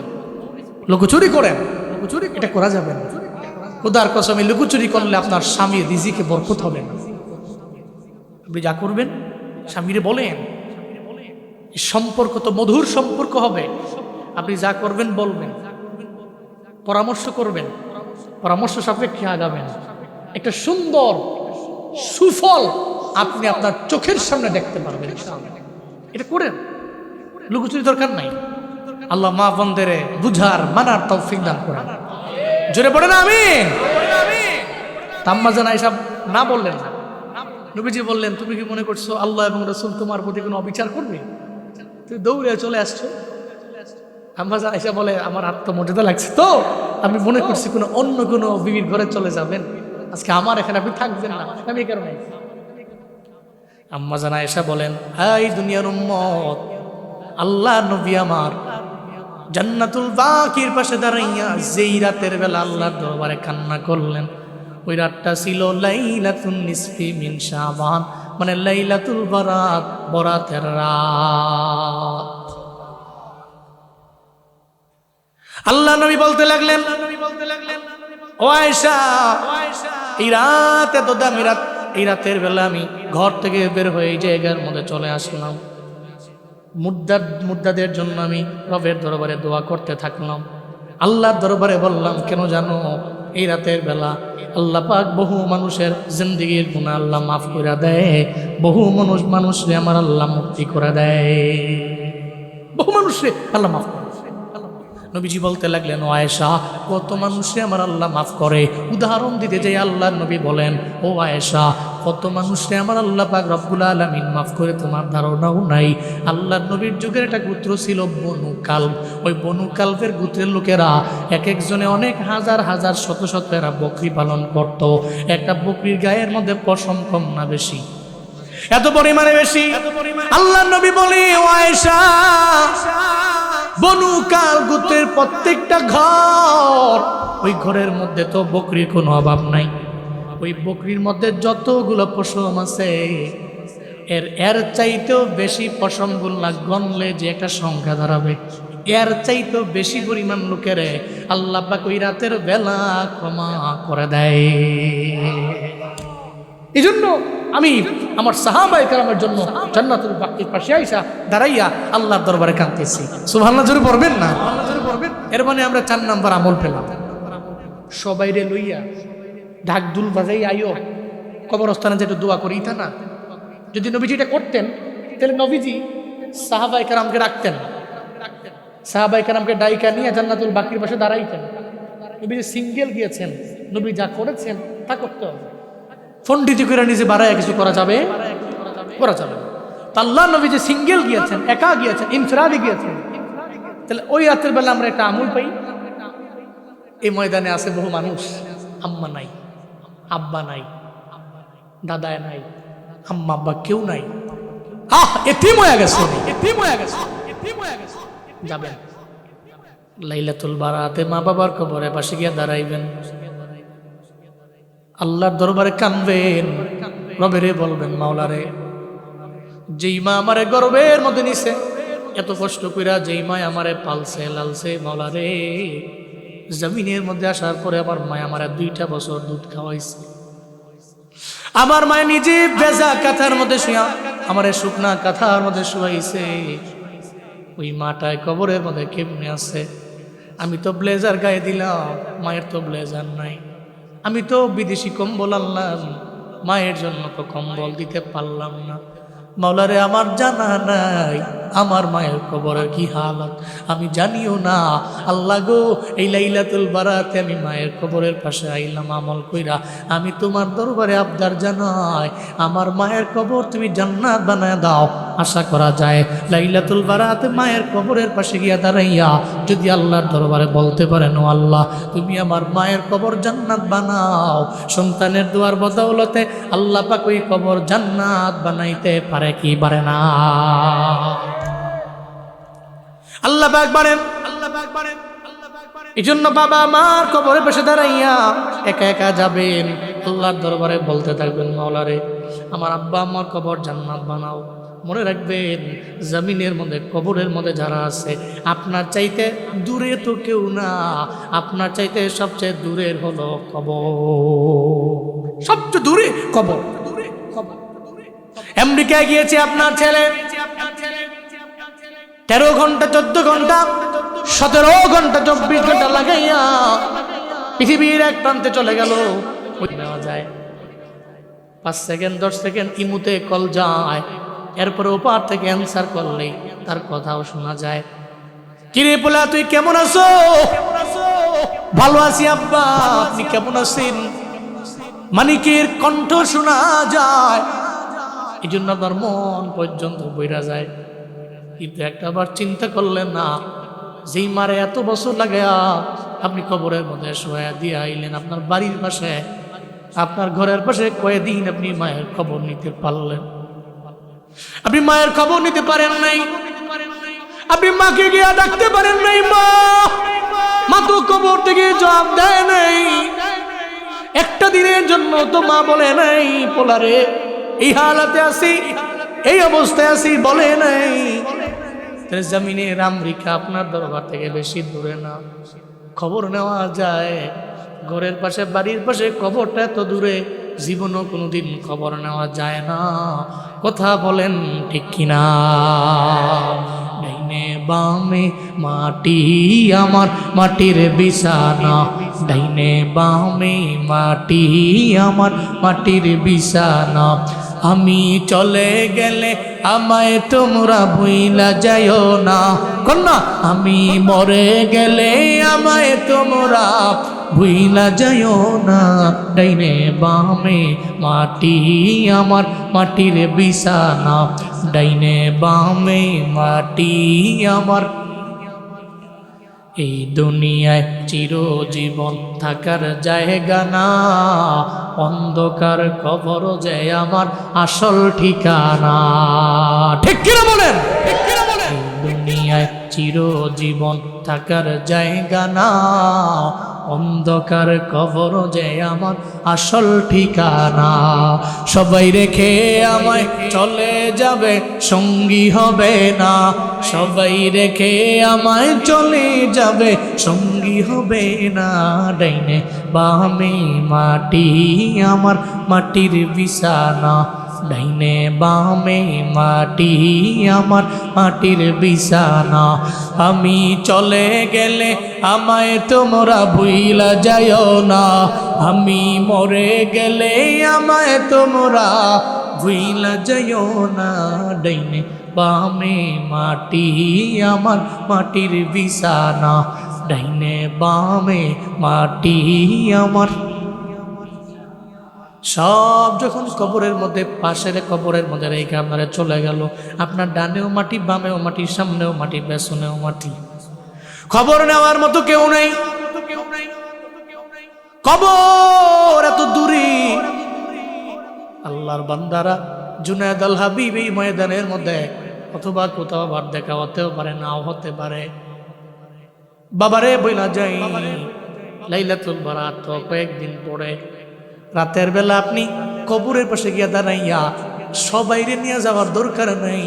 লুকোচুরি করেন, লুকোচুরি এটা করা যাবে না। খোদার কসমে লুকোচুরি করলে আপনার স্বামীর রিজিকে বরকত হবে না। আপনি যা করবেন স্বামীরে বলেন, সম্পর্ক তো মধুর সম্পর্ক হবে। আপনি যা করবেন বলবেন, পরামর্শ করবেন, পরামর্শ সাপেক্ষে আগাবেন। একটা সুন্দর সুফল আপনি আপনার চোখের সামনে দেখতে পারবেন। এটা করেন, লুকোচুরি দরকার নাই। আল্লাহ মা বোনদের বুঝার মানার তৌফিক দান করেন। জোরে পড়েন আমিন। আম্মা জান আয়েশা না বললেন না, নবীজি বললেন, তুমি কি মনে করছো আল্লাহ এবং রাসূল তোমার প্রতি কোনো অবিচার করবে? তুমি দৌড়ে চলে আসছো। আম্মা জান আয়েশা বলে, আমার আত্মমর্যাদা লাগছে তো আমি মনে করছি কোনো অন্য কোনো বিবির ঘরে চলে যাবেন, আজকে আমার এখানে আপনি থাকবেন না, আমি এই কারণে। আম্মা জান আয়েশা বলেন, এই দুনিয়ার উম্মত, আল্লাহ নবী আমার জান্নাতুল বাকির পাশে দাঁড়াইয়া যেই রাতের বেলা আল্লাহর দরবারে কান্না করলেন, ওই রাতটা ছিল লাইলাতুন নিসফি মিন শাবান, মানে লাইলাতুল বারাত, বরাতের রাত। আল্লাহ নবী বলতে লাগলেন, ও আয়েশা, এই রাত এত দামি রাত, এই রাতের বেলা আমি ঘর থেকে বের হয়ে এই জায়গার মধ্যে চলে আসলাম, মুর্দাদের জন্য আমি রবের দরবারে দোয়া করতে থাকলাম। আল্লাহর দরবারে বললাম, কেন জানো, এই রাতের বেলা আল্লাহ পাক বহু মানুষের জিন্দেগির গুনাহ আল্লাহ মাফ করে দেয়, বহু মানুষরে আমার আল্লাহ মুক্তি করে দেয়, বহু মানুষরে আল্লাহ মাফ করে। নবীজি বলতে লাগলেন, ও আয়েশা, কত মানুষে আমার আল্লাহ মাফ করে? উদাহরণ দিতে যাই আল্লাহ নবী বলেন, ও আয়েশা, কত মানুষে আমার আল্লাহ পাক রব্বুল আলামিন মাফ করে তোমার ধারণাও নাই। আল্লাহ নবীর যুগের একটা গোত্র ছিল বনু কালব। ওই বনু কালবের গোত্রের লোকেরা এক একজনে অনেক হাজার হাজার শত শত এরা বকরি পালন করত। একটা বকরির গায়ের মধ্যে পশম কম না বেশি, এত পরিমাণে বেশি। আল্লাহ নবী বলে, ও আয়েশা, বনু কাল গোত্রের প্রত্যেকটা ঘর, ওই ঘরের মধ্যে তো বকরির কোনো অভাব নাই। ওই বকরির মধ্যে যতগুলো পশম আছে, এর চাইতেও বেশি পশমগুলা গণলে যে একটা সংখ্যা দাঁড়াবে, এর চাইতেও বেশি পরিমাণ লোকের আল্লাহ পাক ওই রাতের বেলা ক্ষমা করে দেয়। এই জন্য আমি আমার সাহাবায়ে কেরামের জন্য জান্নাতুল বাকির পাশে আইসা দাঁড়াইয়া আল্লাহর দরবারে কাঁদতেছি। সুবহানাল্লাহ জোরে পড়বেন না? এর মানে আমরা 4 নাম্বার আমল পেলাম। সবাইরে লইয়া ঢাক দুল বাজাই আইও কবরস্থানে যেটা দোয়া করি, তা না। যদি নবীজি এটা করতেন তাহলে নবীজি সাহাবায়ে কেরামকে রাখতেন, সাহাবায়ে কেরামকে ডাইকা নিয়ে জান্নাতুল বাকির পাশে দাঁড়াইতেন। নবীজি সিঙ্গেল গিয়েছেন, নবী যা করেছেন তা করতে হবে। ফন্ডিতি করে নিজে বাড়ায় কিছু করা যাবে? করা যাবে না। আল্লাহ নবী যে সিঙ্গেল গিয়েছেন, একা গিয়েছেন, ইনফিরাদি গিয়েছেন, তাহলে ওই রাতের বেলা আমরা একটা আমল পাই। এই ময়দানে আছে বহু মানুষ, আম্মা নাই, আব্বা নাই, দাদা নাই, আম্মা আব্বা কেউ নাই, এতিম হয়ে গেছে, এতিম হয়ে গেছে, এতিম হয়ে গেছে। যাবেন লাইলাতুল বারাতে মা বাবার কবরে পাশে গিয়ে দাঁড়াইবেন, আল্লাহর দরবারে কানবেন, রবেরে বলবেন, মাওলারে, যেই মা আমারে গর্বের মধ্যে নিছে, এত কষ্ট কইরা যেই মা আমারে পালছে লালছে, মাওলারে, জমিনের মধ্যে আসার পরে আমার মা আমারে 2টা বছর দুধ খাওয়াইছে, আমার মা নিজে ভেজা কাঁথার মধ্যে শুয়া আমারে শুকনা কাঁথার মধ্যে শুয়াইছে, ওই মাটায় কবরের মধ্যে কেমনে আছে? আমি তো ব্লেজার গায়ে দিলাম, মায়ের তো ব্লেজার নাই, আমি তো বিদেশি কম্বল আনলাম, মায়ের জন্য তো কম্বল দিতে পারলাম না, মাওলারে আমার জানা নাই আমার মায়ের কবরের কি হালত আমি জানিও না। আল্লাহ গো, এই লাইলাতুল বারাতে আমি মায়ের কবরের পাশে আইলাম আমল কইরা, আমি তোমার দরবারে আবদার জানাই আমার মায়ের কবর তুমি জান্নাত বানায় দাও। আশা করা যায় লাইলাতুল বারাতে মায়ের কবরের পাশে গিয়া দাঁড়াইয়া যদি আল্লাহর দরবারে বলতে পারেন, ও আল্লাহ তুমি আমার মায়ের কবর জান্নাত বানাও, সন্তানের দোয়ার বদৌলতে আল্লাহ পাক ওই কবর জান্নাত বানাইতে পারে কি পারে না? আল্লাহ পাক পারেন। এই জন্য বাবা মার কবরের পাশে দাঁড়াইয়া একা একা যাবেন, আল্লাহর দরবারে বলতে থাকবেন, মাওলা রে আমার আব্বা আমার কবর জান্নাত বানাও। মনে রাখবেন জমিনের মধ্যে কবরের মধ্যে যারা আছে আপনার চাইতে দূরে তো কেউ না, আপনার চাইতে সবচেয়ে দূরের হলো কবর, সবচেয়ে দূরে কবর। আমেরিকায় গিয়েছে আপনার ছেলে, 13 ঘন্টা 14 ঘন্টা 17 ঘন্টা 24 ঘন্টা লাগাইয়া পৃথিবীর এক প্রান্তে চলে গেল। নেওয়া যায় 5 সেকেন্ড 10 সেকেন্ড ইমুতে কল যায়, এরপরে ওপার থেকে অ্যান্সার করলেই তার কথাও শোনা যায়। কিরে পোলা তুই কেমন আছো? ভালো আছি আব্বা, আপনি কেমন আছেন? মানিকের কণ্ঠ শোনা যায়, এই জন্য আপনার মন পর্যন্ত বইরা যায়। কিন্তু একটাবার চিন্তা করলেন না, যেই মারে এত বছর লাগায়া আপনি কবরের মধ্যে শোয়া দিয়ে আইলেন, আপনার বাড়ির পাশে আপনার ঘরের পাশে কয়েকদিন আপনি মায়ের খবর নিতে পারলেন? আপনি মায়ের খবর নিতে পারেন নাই, আপনি মাকে গিয়া ডাকতে পারেন নাই, মা তো কবর থেকে জবাব দেয় নাই। একটা দিনের জন্য তো মা বলে নাই পোলারে এই হালাতে আছি, এই অবস্থায় আছি বলে নাই। জমিনের আমেরিকা আপনার দরবার থেকে বেশি দূরে না, খবর নেওয়া যায়। ঘরের পাশে বাড়ির পাশে কবরটা এত দূরে, জীবনও কোনোদিন খবর নেওয়া যায় না। কথা বলেন ঠিক কিনা? ডাইনে বামে মাটি আমার মাটির বিছানা, ডাইনে বামে মাটি আমার মাটির বিছানা। আমি চলে গেলে আমায় তোমরা ভুইলা যাইও না, কন্যা আমি মরে গেলে আমায় তোমরা ভুইলা যাইও না। ডাইনে বামে মাটি আমার মাটির বিছানা, ডাইনে বামে মাটি আমার। এই দুনিয়ায় চিরজীবন থাকার জায়গা না, অন্ধকার কবর যে আমার আসল ঠিকানা। ঠিক কিনা বলেন? এই দুনিয়ায় চিরজীবন থাকার জায়গা না, অন্ধকার কবর যে আমার আসল ঠিকানা। সবাই রেখে আমায় চলে যাবে, সঙ্গী হবে না। সবাই রেখে আমায় চলে যাবে, সঙ্গী হবে না। ডাইনে বামে মাটি আমার মাটির বিছানা, ডাইনে বামে মাটি আমার মাটির বিছানা। আমি চলে গেলে আমায় তোমরা ভুইলা যাইও না, আমি মরে গেলে আমায় তোমরা ভুইলা যাইও না। ডাইনে বামে মাটি আমার মাটির বিছানা, ডাইনে বামে মাটি আমার। সব যখন কবরের মধ্যে পাশের কবরের মধ্যে রেখে আপনারা চলে গেল, আপনার ডানেও মাটি, বামেও মাটি, সামনেও মাটি, পেছনেও মাটি। খবর নেওয়ার মতো কেউ নেই। কবর এত দূরে। আল্লাহর বান্দারা জুনায়েদ আল হাবিব এই ময়দানের মধ্যে অথবা কোথাও আবার দেখা হতেও পারে, নাও হতে পারে। বাবারে বইলা যাই লাইলাতুল বারাত তো কয়েকদিন পরে রাতের বেলা আপনি কবরের পাশে গিয়া দাঁড়াইয়া সবাইরে নিয়ে যাওয়ার দরকার নেই,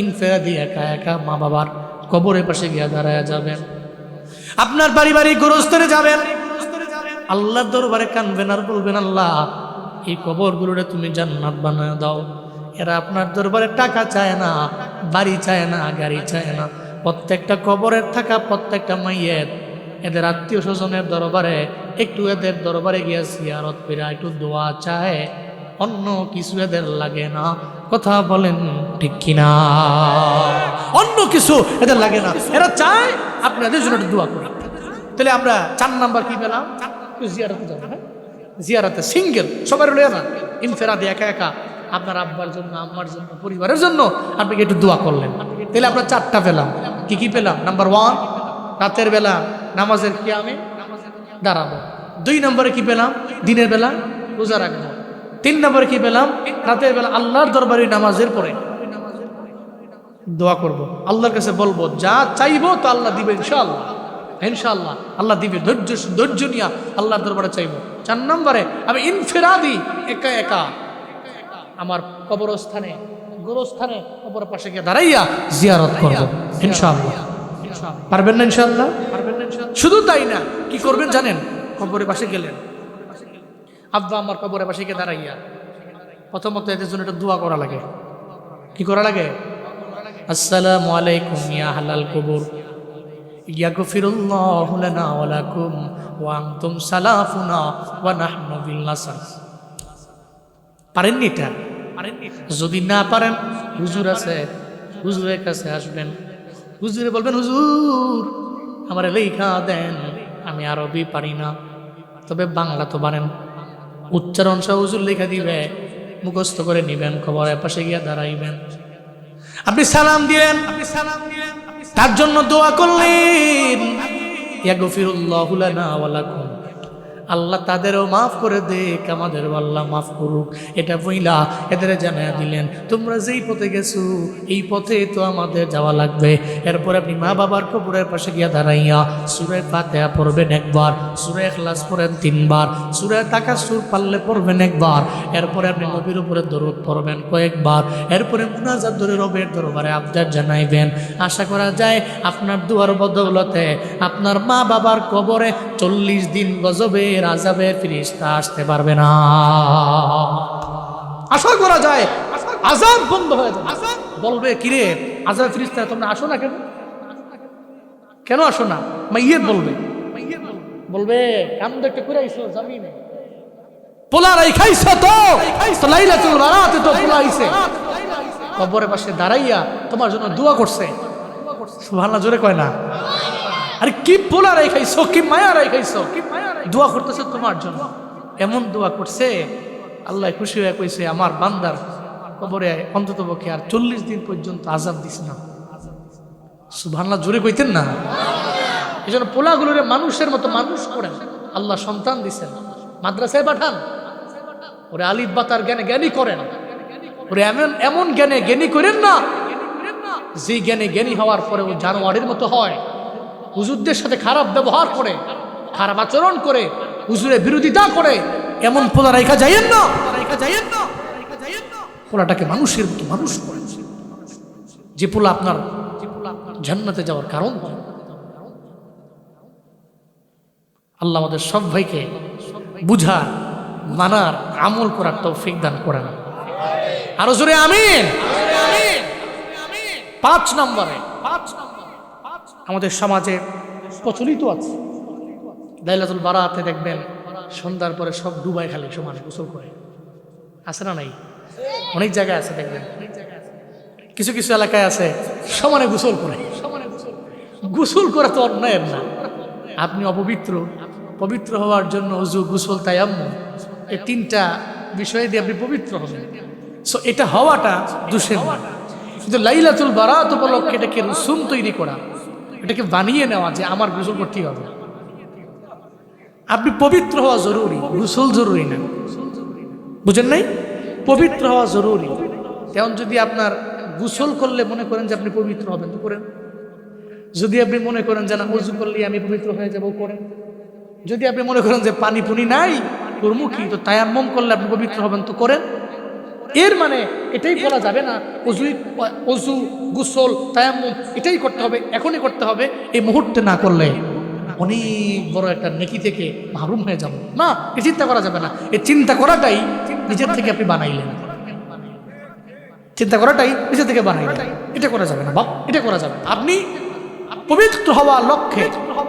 ইনফেরাদি একা একা মা বাবার কবরের পাশে গিয়া দাঁড়াইয়া যাবেন। আপনার পারিবারিক গোরস্থানে যাবেন, আল্লাহর দরবারে কানবেন আর বলবেন, আল্লাহ এই কবরগুলোরে তুমি জান্নাত বানায় দাও। এরা আপনার দরবারে টাকা চায় না, বাড়ি চায় না, গাড়ি চায় না। প্রত্যেকটা কবরের থাকা প্রত্যেকটা মাইয়ের এদের আত্মীয় স্বজনের দরবারে একটু এদের দরবারে গিয়া জিয়ারত কইরা একটু দোয়া চায়, অন্য কিছু এদের লাগে না। কথা বলেন ঠিক কিনা? অন্য কিছু এদের লাগে না, এরা চায় আপনাদের জন্য একটু দোয়া করি। তাহলে আমরা 4 নাম্বার কি পেলাম? জিয়ারতে যাবো। হ্যাঁ, জিয়ারতে সিঙ্গেল, সবার লয়ে না, ইনফেরাদে একা একা আপনার আব্বার জন্য, আম্মার জন্য, পরিবারের জন্য আপনি একটু দোয়া করলেন। তাহলে আমরা 4টা পেলাম। কি কি পেলাম? নাম্বার 1, রাতের বেলা নামাজের কিয়ামে দাঁড়াবো। 2 নম্বরে কি পেলাম? দিনের বেলা রোজা রাখবো। 3 নম্বরে কি পেলাম? রাতের বেলা আল্লাহর দরবারে নামাজের পরে দোয়া করব, আল্লাহর কাছে বলবো যা চাইবো তো আল্লাহ দিবে ইনশাআল্লাহ। ইনশাআল্লাহ আল্লাহ দিবে, ধৈর্য নিয়ে আল্লাহর দরবারে চাইবো। 4 নম্বরে আমি ইনফিরাদি একা একা আমার কবরস্থানে, গোরস্থানে কবরের পাশে গিয়ে দাঁড়াইয়া জিয়ারত করব ইনশাআল্লাহ। পারবেন না ইনশাআল্লাহ? শুধু তাই না, কি করবেন জানেন? কবরের পাশে গেলেন, আব্বা আমার কবরের পাশে গিয়ে দাঁড়াইয়া প্রথমত এদের জন্য একটা দোয়া করা লাগে। কি করা লাগে? আসসালামু আলাইকুম ইয়া আহলাল কবর, ইয়াগফিরুল্লাহু লানা ওয়া লাকুম ওয়া আনতুম সালাফুনা ওয়া নাহনু বিল নাসার। পারেননি এটা? যদি না পারেন, হুজুর আছে, হুজুরের কাছে আসবেন, হুজুরে বলবেন হুজুর আমার লেখা দেন, আমি আরবি পারি না, তবে বাংলা তো পারেন। উচ্চারণ সহ হুজুর লেখা দিবে, মুখস্থ করে নিবেন, কবরের পাশে গিয়ে দাঁড়াইবেন, আপনি সালাম দিলেন, তার জন্য দোয়া করলেন, ইয়াগফিরুল্লাহু লানা ওয়া লাকুম, আল্লাহ তাদেরও মাফ করে দেখ, আমাদেরও আল্লাহ মাফ করুক। এটা বইলা এদের জানায়া দিলেন, তোমরা যেই পথে গেছো এই পথে তো আমাদের যাওয়া লাগবে। এরপর আপনি মা বাবার কবরের পাশে গিয়া দাঁড়াইয়া সূরা ফাতিহা পড়বেন একবার, সূরা ইখলাস পড়েন 3 বার, সূরা তাকাসুর পারলে পড়বেন একবার, এরপরে আপনি নবীর উপরে দরুদ পড়বেন কয়েকবার, এরপরে মুনাজাত ধরে রবের দরবারে আবদার জানাইবেন। আশা করা যায় আপনার দুয়ার বদৌলতে আপনার মা বাবার কবরে 40 দিন গজবের আযাবের ফেরেশতা আসতে পারবে না। আশা করা যায় আযাব বন্ধ হয়ে যাবে। বলবে কিরে আযাবের ফেরেশতা তোমরা আসো না কেন? কেন আসো না? মাইয়্যিত বলবে কাম দেখতে করে আইছো জামিনে, পোলা রাইখাইছো তো লাইলাতুল বারাতে তো পোলা আইছে, কবরের পাশে দাঁড়াইয়া তোমার জন্য দোয়া করছে। সুবহানাল্লাহ জোরে কয় না? আরে কি পোলা রাইখাইছো, কি মায়া রাইখাইছো, দোয়া করতেছে তোমার জন্য। এমন দোয়া করছে আল্লাহ খুশি হয়ে কইছে আমার বান্দার কবরে অন্তত পক্ষে আর 40 দিন পর্যন্ত আযাব দিস না। সুবহানাল্লাহ জোরে কইতেন না? এই জন্য পোলাগুলোরে মানুষের মতো মানুষ করেন, আল্লাহ সন্তান দিছেন, মাদ্রাসায় পাঠান, ওরে আলিফ বাতার জ্ঞানে জ্ঞানী করেন, ওরে এমন জ্ঞানে জ্ঞানী করেন না যে জ্ঞানে জ্ঞানী হওয়ার পরে ও জানোয়ারের মতো হয়, হুজুরদের সাথে খারাপ ব্যবহার করে, খারাপ আচরণ করে, হুজুরের বিরোধিতা করে। এমন পোলা রাইখা যাইয়েন না, পোলাটাকে মানুষের মতো মানুষ করেন, যে পোলা আপনার জান্নাতে যাওয়ার কারণ হয়। আল্লাহ আমাদের সব ভাইকে বুঝার, মানার, আমল করার তৌফিক দান করেন। আরো জোরে আমিন। 5 নম্বরে আমাদের সমাজে প্রচলিত আছে, লাইলাতুল বারাতে দেখবেন সন্ধ্যার পরে সব ডুবাই খালি সমানে গোসল করে, আছে না নাই? অনেক জায়গায় আছে দেখবেন, কিছু কিছু এলাকায় আছে সমানে গোসল করে। গোসল করা তো অন্যায়ের না, আপনি অপবিত্র, পবিত্র হওয়ার জন্য ওযু, গোসল, তায়াম্মুম, এই 3টা বিষয় দিয়ে আপনি পবিত্র হবেন। সো এটা হওয়াটা দোষের না, কিন্তু লাইলাতুল বারাত উপলক্ষে এটাকে রসুম তৈরি করা, এটাকে বানিয়ে নেওয়া যে আমার গোসল করতেই হবে। আপনি পবিত্র হওয়া জরুরি, গোসল জরুরি না, বুঝেন নাই? পবিত্র হওয়া জরুরি। তেমন যদি আপনার গোসল করলে মনে করেন যে আপনি পবিত্র হবেন তো করেন, যদি আপনি মনে করেন যে না ওযু করলে আমি পবিত্র হয়ে যাব করেন, যদি আপনি মনে করেন যে পানি পুনি নাই কর্মুখী তো তায়াম্মুম করলে আপনি পবিত্র হবেন তো করেন। এর মানে এটাই বলা যাবে না ওযু, গোসল, তায়াম্মুম এটাই করতে হবে, এখনই করতে হবে, এই মুহূর্তে না করলে অনেক বড় একটা নেকি থেকে মাহরুম হয়ে যাব না। এই চিন্তা করা যাবে না, এই চিন্তা করাটাই নিজের থেকে আপনি বানাইলেন, চিন্তা করাটাই নিজের থেকে বানাইলেন, এটা করা যাবে না বাপ, এটা করা যাবে। আপনি পবিত্র হওয়ার লক্ষ্যে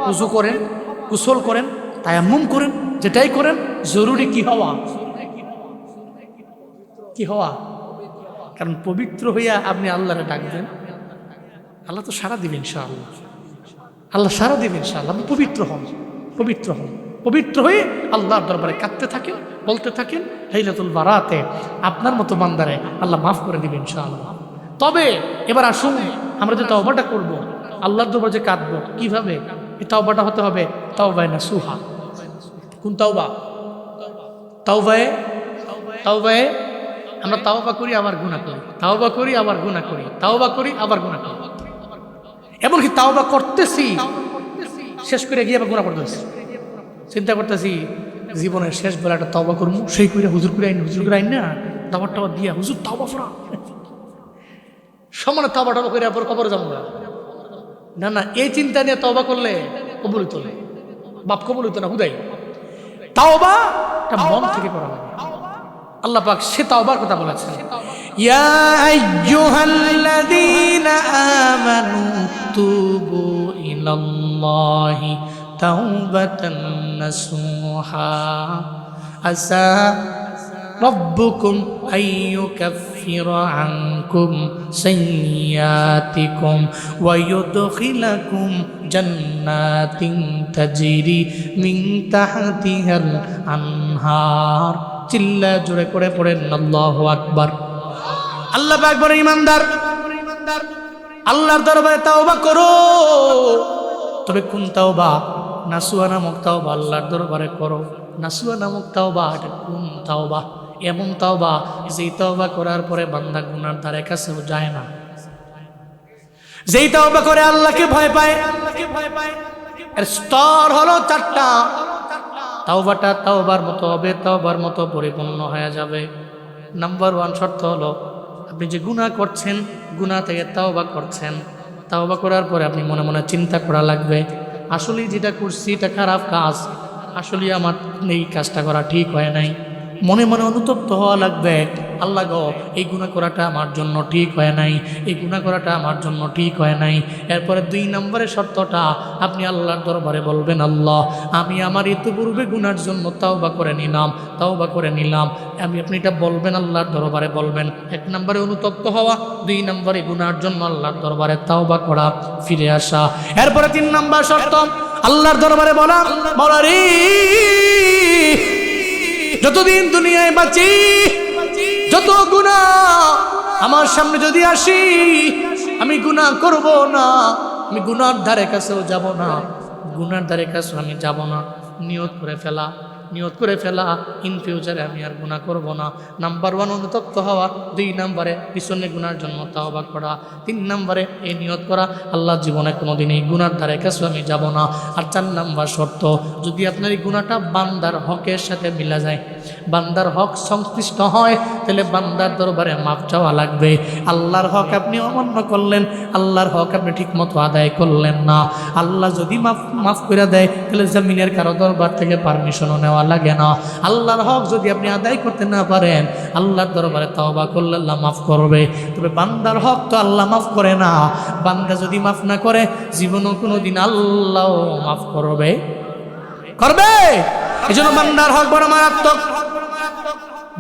ওযু করেন, গোসল করেন, তায়াম্মুম করেন, যেটাই করেন জরুরি কি হওয়া, কি হওয়া, কারণ পবিত্র হইয়া আপনি আল্লাহরে ডাকবেন, আল্লাহ তো সারা দিবেন ইনশাআল্লাহ। আল্লাহ সারা দিবেন ইনশাআল্লাহ। আপনি পবিত্র হন, পবিত্র হন, পবিত্র হয়ে আল্লাহর দরবারে কাঁদতে থাকেন, বলতে থাকেন লাইলাতুল বারাতে আপনার মতো বান্দারে আল্লাহ মাফ করে দিবেন ইনশাআল্লাহ। তবে এবার আসুন আমরা যে তওবাটা করব, আল্লাহর দরবারে যে কাঁদবো, কিভাবে এই তওবাটা হতে হবে? তাওবায়ে নাসুহা। কোন তাওবা? তাওবায়ে আমরা তাওবা করি আবার গুনাহ করি, তাওবা করি আবার গুনাহ করি, তাওবা করি আবার গুনাহ করি। এমনকি তাওবা করতেছি, শেষ করে গিয়ে আবার গুনাহ করতেছি। চিন্তা করতেছি জীবনের শেষ বেলাটা তাওবা করবো, সেই করে হুজুর করে আইন না, দাবার টাবার দিয়া হুজুর তাওবা ফরা সমানে তাওবা টাবা করে আবার কবরে যাবো না। না, এই চিন্তা নিয়ে তাওবা করলে কবুল হইতো না, বাপ কবুল হইতো না। হুদাই তাওবা মন থেকে করা লাগে। আল্লাহ পাক সে তাওবার কথা বলেছেন, ইয়া আইয়ুহাল্লাযীনা আমানু তুবু ইলাল্লাহি তাওবাতান নাসুহা আসা রাব্বুকুম আইয়ুকাফিরা আনকুম সাইয়্যাতিকুম ওয়া ইউদখিলাকুম জান্নাতিন তাজরি মিন তাহতিহাল আনহার। চিল্লা জোরে করে পড়েন আল্লাহু আকবার। আল্লাহ পাক বলে, ইমানদার আল্লাহর দরবারে তাওবা করো, তবে কোন তাওবা? নাসুহা নামক তাওবা আল্লাহর দরবারে করো। নাসুহা নামক তাওবা এটা কোন তাওবা? এমন তাওবা যেই তাওবা করার পরে বান্দা গুনার ধারে কাছেও যায় না, যেই তাওবা করে আল্লাহকে ভয় পায়। এর স্তর হলো 4টা। তাওবাটা তাওবার মতো হবে, তাওবার মতো পরিপূর্ণ হয়ে যাবে। নাম্বার 1 শর্ত হলো আপনি যে গুনাহ করছেন, গুনাহ থেকে তাওবা করছেন, তাওবা করার পরে আপনি মনে মনে চিন্তা করা লাগবে আসলে যেটা করছি এটা খারাপ কাজ, আসলে আমার এই কাজটা করা ঠিক হয় নাই। মনে মনে অনুতপ্ত হওয়া লাগবে, আল্লাহ গো এই গুনাহ করাটা আমার জন্য ঠিক হয় নাই, এই গুনাহ করাটা আমার জন্য ঠিক হয় নাই। এরপরে 2 নম্বরের শর্তটা আপনি আল্লাহর দরবারে বলবেন, আল্লাহ আমি আমার ইতিপূর্বে গুনার জন্য তাওবা করে নিলাম। আপনি এটা বলবেন, আল্লাহর দরবারে বলবেন। 1 নম্বরে অনুতপ্ত হওয়া, 2 নম্বরে গুনার জন্য আল্লাহর দরবারে তাওবা করা, ফিরে আসা। এরপরে 3 নম্বর শর্ত আল্লাহর দরবারে বলা রে যতদিন দুনিয়ায় বাঁচি, যত গুনাহ আমার সামনে যদি আসি, আমি গুনাহ করব না, আমি গুনার ধারে কাছেও যাব না, গুনার ধারে কাছেও আমি যাব না। নিয়ত করে ফেলা ইন ফিউচারে আমি আর গুনাহ করব না। নাম্বার 1 অনুতপ্ত হওয়া, 2 নম্বরে পিছনে গুনার জন্য তাওবা করা, 3 নম্বরে এই নিয়ত করা আল্লাহ জীবনে কোনোদিন এই গুনার ধারে কাছে আমি যাব না। আর 4 নম্বর শর্ত, যদি আপনার এই গুনাহটা বান্দার হকের সাথে মিলা যায়, বান্দার হক সংশ্লিষ্ট হয়, তাহলে বান্দার দরবারে মাফ চাওয়া লাগবে। আল্লাহর হক আপনি অমান্য করলেন, আল্লাহর হক আপনি ঠিক মতো আদায় করলেন না, আল্লাহ যদি মাফ করে দেয় তাহলে জমিনের কারো দরবার থেকে পারমিশনও নেওয়া লাগে না। আল্লাহর হক যদি আপনি আদায় করতে না পারেন, আল্লাহর দরবারে তাওবা করলে আল্লাহ মাফ করবে। তবে বান্দার হক তো আল্লাহ মাফ করে না, বান্দা যদি মাফ না করে জীবনও কোনোদিন আল্লাহ মাফ করবে। এজন্য বান্দার হক বড় মারাত্মক,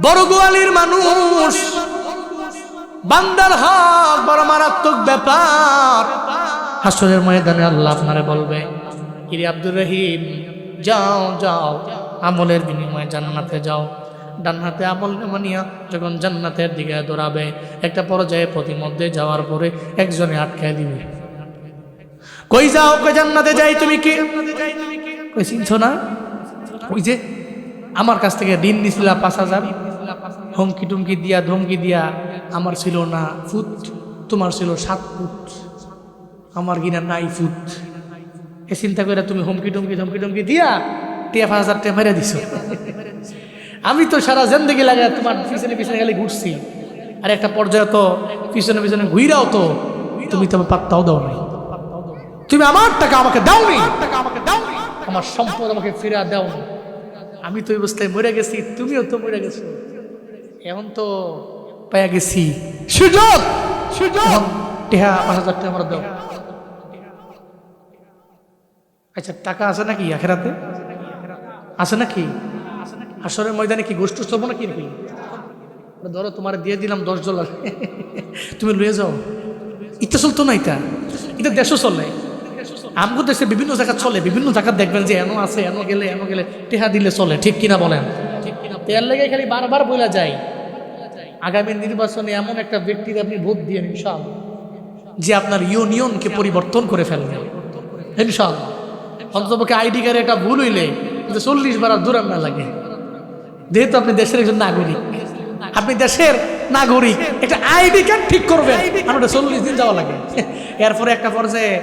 বড় গোয়ালির মানুষ, বান্দার হক বড় মারাত্মক ব্যাপার। হাসরের ময়দানে আল্লাহ আপনারে বলবে, কিরে আব্দুর রহিম, যাও আমলের বিনিময়ে জান্নাতে যাও। ডান হাতে আমল নামানিয়া যখন জান্নাতের দিকে দৌড়াবে, একটা পর্যায়ে প্রতিমধ্যে যাওয়ার পরে একজনে আটকায় দিবে, কই যাও? কই জান্নাতে যাই। তুমি কি কই চিনছো না? ওই যে আমার কাছ থেকে ঋণ নিছিলা 5000, হুমকি টুমকি দিয়া ধমকি দিয়া, আমার ছিল না ফুট, তোমার ছিল 7 ফুট, আমার কিনা নাই ফুট। এ চিন্তা করে তুমি হুমকি টুমকি দিয়া 5000 টাকা মেরে দিছো। আমি তো সারা জিন্দেগি লাগে তোমার পিছনে খালি ঘুরছি, আর একটা পর্যায়ে তো পিছনে ঘুরাও তো তুমি তো পাত্তাও দাও নাই। তুমি আমার টাকা আমাকে দাওনি, আমার সম্পদ আমাকে ফিরা দাও না। আমি তো এই অবস্থায় মরে গেছি, তুমিও তো মরে গেছো, এখন তো পাইয়া গেছি সুযোগ, টেহা 5000 টাকা আমার দাও। আচ্ছা, টাকা আছে নাকি আখেরাতে? আছে নাকি? আসরের ময়দানে কি গোষ্ঠ স্তব নাকি? ধরো তোমার দিয়ে দিলাম $10, তুমি লয়ে যাও। এটা চলতো না, এটা দেশও চলে। আমগো দেশে বিভিন্ন জায়গা চলে, বিভিন্ন জায়গা দেখবেন যে এনো আছে, এনো গেলে টেহা দিলে চলে, ঠিক কিনা বলেন? তেল লেগে খালি বারবার বলা যায় আগামী নির্বাচনে এমন একটা ব্যক্তির আপনি ভোট দিয়ে ইনশাআল্লাহ যে আপনার ইউনিয়নকে পরিবর্তন করে ফেলবে ইনশাআল্লাহ। অন্ততপক্ষে আইডি কার্ডে একটা ভুল হইলে 40 বার দূরান না লাগে। যেহেতু আপনি দেশের একজন নাগরিক, আপনি দেশের নাগরিক, একটা আইডি কার্ড ঠিক করবেন, আমার 40 দিন যাওয়া লাগে। এরপরে একটা পর্যায়ে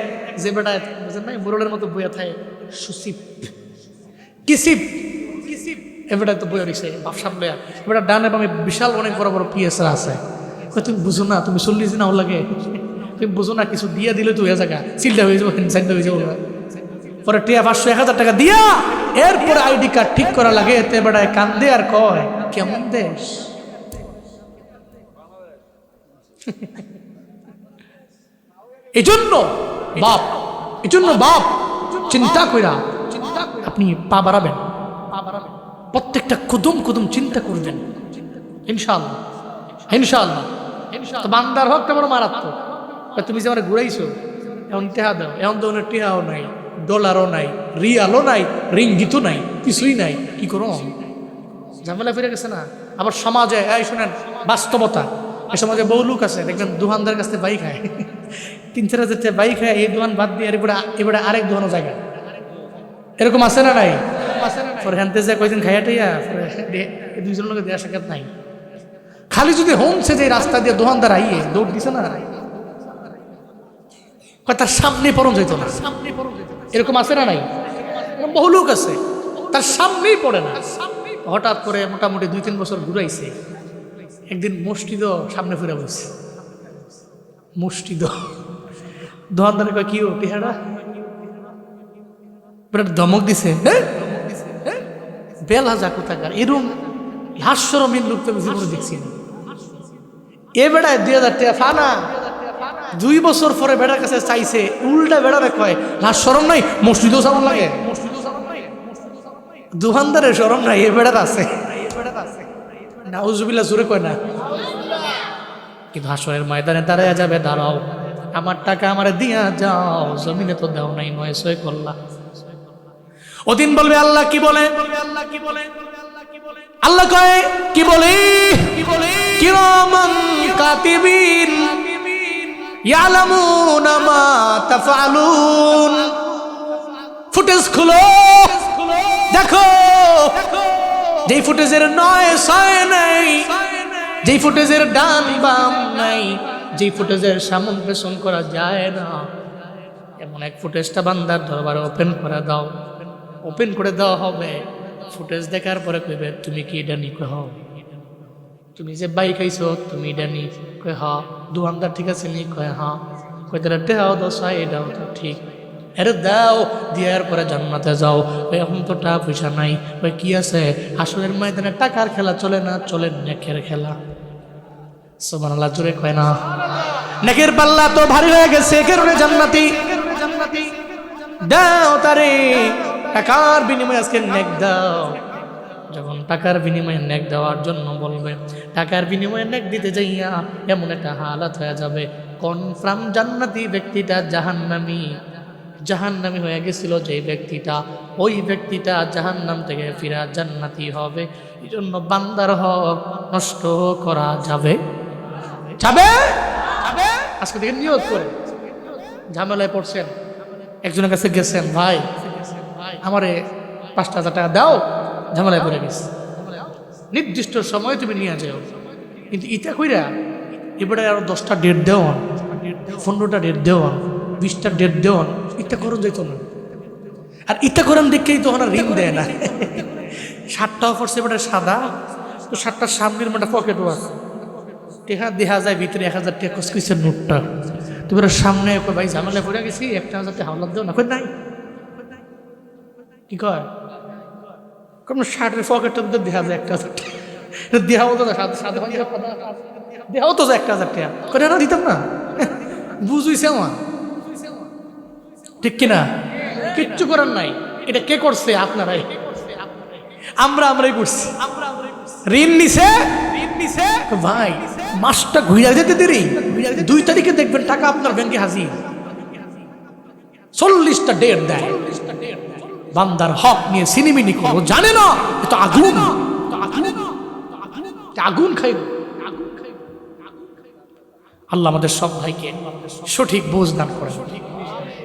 যে বেটা নাই মুরলের মতো বইয়া থাকে, সুসিপ কিসিপ এবারে তো বইয়া রয়েছে বাপসাপ লয়া, এবার ডানে বামে বিশাল অনেক বড় বড় পিএসআর আছে। তুমি বুঝো না, তুমি 40 দিন লাগে, তুমি বুঝো না, কিছু দিয়ে দিলে তো হয়ে যাগা, চিল্টা হয়ে যাবো, হিনসাইডা হয়ে যাবো। পরে টিয়া 500-1000 টাকা দিয়া এরপরে আইডি কার্ড ঠিক করা লাগে। এতে বেড়ায় কান্দে আর কয় কেমন দেশ। এই জন্য বাপ চিন্তা কইরা আপনি পা বাড়াবেন, প্রত্যেকটা কদম চিন্তা করবেন ইনশাআল্লাহ। তো বান্দার হক কেমন মারাত্মক। তুমি যে আমার ঘুরাইছো, এখন টেহা দাও, এখন তো টেহাও নাই, ডলারও নাই, রিয়ালও নাই, রিঙ্গিতও নাই, কিছুই নাই, কি করো? ঝামেলা ফিরে গেছে না। আবার সমাজে এই শোনেন বাস্তবতা, এই সমাজে বহু লোক আছে দেখবেন দোকানদার কাছে বাইক খায়, 3-4 হাজার টাকা বাইক খায়, এই দোকান বাদ দিয়ে এবারে আরেক দোকানও জায়গা, এরকম আছে না নাই? হেনতে যে কয়দিন খাইয়াটাইয়া দুইজন লোকের দেওয়া সাক্ষাৎ নাই। খালি যদি হোমসে যে রাস্তা দিয়ে দোকানদার আইয়ে দৌড় দিছে না, তার সামনে পরম যেত না, এরকম আছে না নাই? বহু লোক আছে তার সামনেই পড়ে না। হঠাৎ করে মোটামুটি 2-3 বছর ঘুরাইছে, একদিন মসজিদ সামনে ফিরে বসছে, মসজিদ দোকানদারে কয় কি টিহারা ধমক দিছে, বেলা যা কোথাকার, এরকম হাস্যরমীন লোক তো জীবনে দেখছি না। এ বেড়ায় 2000 টাকা ফানা, 2 বছর পরে বেড়ার কাছে চাইছে, উল্টা বেড়ারে কয় লাশ শরম নাই, মসজিদও সামন লাগে, দোকানদারের শরম নাই, এ বেড়ার আছে নাউজুবিল্লাহ, জোরে কয় না। কিন্তু হাসরের ময়দানে দাঁড়ায় যাবে, দাঁড়াও আমার টাকা আমারে দিয়া যাও, জমিনে তো দাও নাই, 9 করলা। ওদিন বলবে আল্লাহ কি বলে, আল্লাহ কয় কি বলে, কিরামান কাতিবিন ইয়ালামুনা মা তাফআলুন। ফুটেজ খুলো, দেখো যেই ফুটেজের 9-6 নাই, যেই ফুটেজের ডান বাম নাই, যেই ফুটেজের সামন পেছন করা যায় না, এমন এক ফুটেজটা বান্দার দরবারে ওপেন করে দাও। ওপেন করে দেওয়া হবে, ফুটেজ দেখার পরে কইবে তুমি কি এটা নি? কহ তুমি যে বাইক খাইছো তুমি এটা নি? কয় হ্যাঁ। দোকানদার ঠিক আছে নি? কয় হ্যাঁ। কয় তাহলে দেখাও দশা, এটাও তো ঠিক, এর দাও, দেওয়ার পরে জান্নাতে যাও। ওই এখন তো টাকা পয়সা নাই, ওই কি আছে? হাসরের ময়দানে টাকার খেলা চলে না, চলে নেকের খেলা। সুবহানাল্লাহ, জোরে কয় না। নেকের পাল্লা তো ভারী হয়ে গেছে, কারণে জান্নাতি দাও তারে, টাকার বিনিময়ে আজকে নেক দাও। যখন টাকার বিনিময়ে নেক দেওয়ার জন্য বলবে, টাকার বিনিময়ে নেক দিতে যাইয়া এমন একটা হালাত হয়ে যাবে, কনফার্ম জান্নাতি ব্যক্তিটা জাহান্নামী হয়ে গেছিল যে ব্যক্তিটা, ওই ব্যক্তিটা জাহান্নাম থেকে ফিরা জান্নাতি হবে। এই জন্য বান্দার হক নষ্ট করা যাবে। আজকে থেকে নিয়ত করে, ঝামেলায় পড়ছেন, একজনের কাছে গেছেন, ভাই আমারে 5,000 টাকা দাও, ঝামেলায় পড়ে গেছে, নির্দিষ্ট সময় তুমি নিয়ে যাও, কিন্তু ইটা কইরা এবারে আরো 10টা ডেট দেওয়ান, 15টা ডেট দেওয়ান, 20টা ডেট দেওয়ান, ইটা করুন যেত না। আর ইটা করেন দেখেই তখন আর ঋণ দেয় না। 7টা অফারছে এবারে সাদা, তো 7টার সামনের মানে পকেটও আছে, টেকা দেখা যায় ভিতরে 1000 টাকা কসকিসের নোটটা। তুমি সামনে ভাই ঝামেলায় পড়ে গেছি, 1,000 টাকা হাওলাত দেও না, কই নাই, কি কয় কোন শার্টের পকেটটার মধ্যে দেখা যায় 1,000 টাকা, দেওয়াও তো দেওয়াও তো 1,000 টাকা করে না, দিতাম না, বুঝুইছে আমার, ঠিক কিনা? কিচ্ছু করার নাই। এটা কে করছে? আমরাই করছি। আমরাই করছি। ঋণ নিছে ভাই মাসটা ঘুরে যেতে দেরি, 2 তারিখে দেখবেন টাকা আপনার ব্যাংকে হাজির। 40টা ডেট দেয়, বান্দার হক নিয়ে সিনিমিনি করো, জানে না এটা আগুন, আগুন খাইব। আল্লাহ আমাদের সব ভাইকে সঠিক বুঝ দান করেন।